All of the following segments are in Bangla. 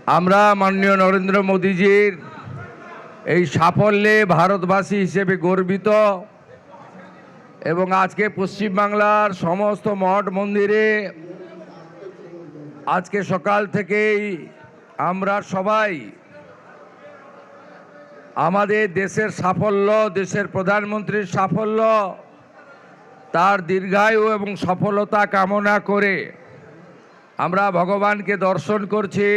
আমরা মাননীয় নরেন্দ্র মোদীজির এই সাফল্যে ভারতবাসী হিসেবে গর্বিত এবং আজকে পশ্চিমবাংলার সমস্ত মঠ মন্দিরে আজকে সকাল থেকেই আমরা সবাই আমাদের দেশের সাফল্য, দেশের প্রধানমন্ত্রীর সাফল্য, তার দীর্ঘায়ু এবং সফলতা কামনা করে আমরা ভগবানকে দর্শন করছি,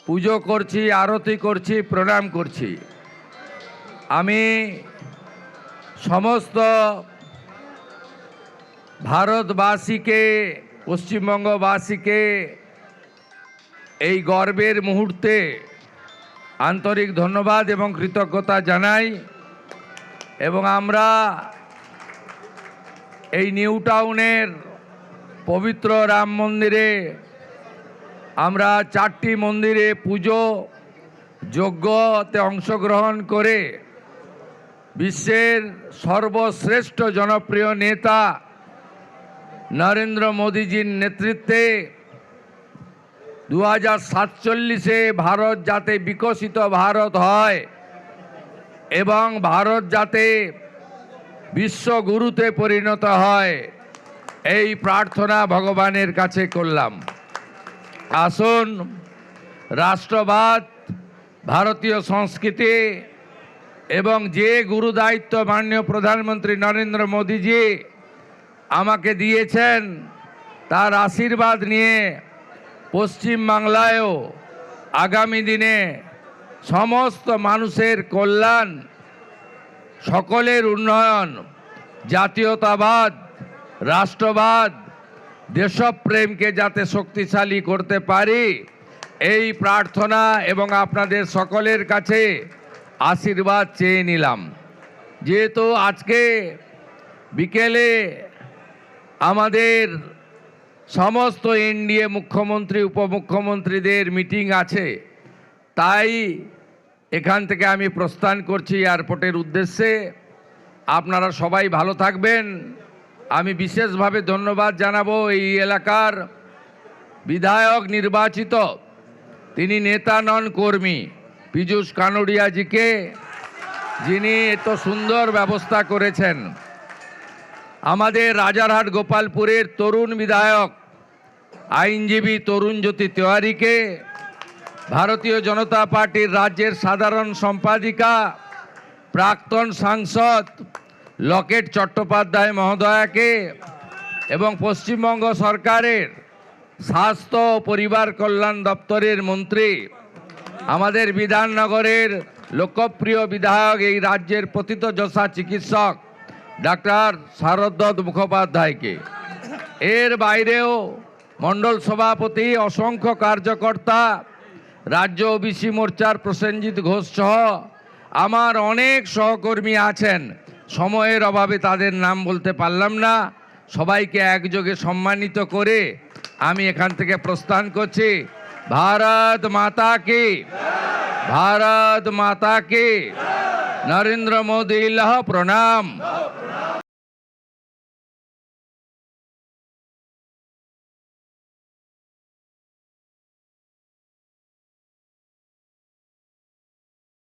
পুজো করছি, আরতি করছি, প্রণাম করছি। আমি সমস্ত ভারতবাসীকে, পশ্চিমবঙ্গবাসীকে এই গর্বের মুহূর্তে আন্তরিক ধন্যবাদ এবং কৃতজ্ঞতা জানাই। এবং আমরা এই নিউ টাউনের পবিত্র রাম মন্দিরে আমরা 4টি মন্দিরে পুজো যজ্ঞতে অংশগ্রহণ করে বিশ্বের সর্বশ্রেষ্ঠ জনপ্রিয় নেতা নরেন্দ্র মোদীজির নেতৃত্বে 2047-এ ভারত যাতে বিকশিত ভারত হয় এবং ভারত যাতে বিশ্বগুরুতে পরিণত হয়, এই প্রার্থনা ভগবানের কাছে করলাম। আসুন, রাষ্ট্রবাদ, ভারতীয় সংস্কৃতি এবং যে গুরু দায়িত্ব মাননীয় প্রধানমন্ত্রী নরেন্দ্র মোদীজি আমাকে দিয়েছেন, তার আশীর্বাদ নিয়ে পশ্চিমবাংলায়ও আগামী দিনে সমস্ত মানুষের কল্যাণ, সকলের উন্নয়ন, জাতীয়তাবাদ, রাষ্ট্রবাদ, দেশপ্রেমকে যাতে শক্তিশালী করতে পারি, এই প্রার্থনা এবং আপনাদের সকলের কাছে আশীর্বাদ চেয়ে নিলাম। যেহেতু আজকে বিকেলে আমাদের সমস্ত এনডিএ মুখ্যমন্ত্রী, উপমুখ্যমন্ত্রীদের মিটিং আছে, তাই এখান থেকে আমি প্রস্থান করছি এয়ারপোর্টের উদ্দেশ্যে। আপনারা সবাই ভালো থাকবেন। আমি বিশেষভাবে ধন্যবাদ জানাবো এই এলাকার বিধায়ক নির্বাচিত, তিনি নেতা নন, কর্মী, পীযূষ কানোডিয়াজিকে, যিনি এত সুন্দর ব্যবস্থা করেছেন। আমাদের রাজারহাট গোপালপুরের তরুণ বিধায়ক আইনজীবী তরুণজ্যোতি তেওয়ারিকে, ভারতীয় জনতা পার্টির রাজ্যের সাধারণ সম্পাদিকা প্রাক্তন সাংসদ লকেট চট্টোপাধ্যায় মহোদয়াকে এবং পশ্চিমবঙ্গ সরকারের স্বাস্থ্য ও পরিবার কল্যাণ দপ্তরের মন্ত্রী, আমাদের বিধাননগরের লোকপ্রিয় বিধায়ক, এই রাজ্যের প্রথিতযশা চিকিৎসক ডাক্তার শারদত্ত মুখোপাধ্যায়কে, এর বাইরেও মণ্ডল সভাপতি, অসংখ্য কার্যকর্তা, রাজ্য ওবিসি মোর্চার প্রসেনজিৎ ঘোষ সহ আমার অনেক সহকর্মী আছেন। সময়ের অভাবে তাদের নাম বলতে পারলাম না। সবাইকে একযোগে সম্মানিত করে আমি এখান থেকে প্রস্থান করছি। ভারত মাতা কি, ভারত মাতা কি, নরেন্দ্র মোদী প্রণাম।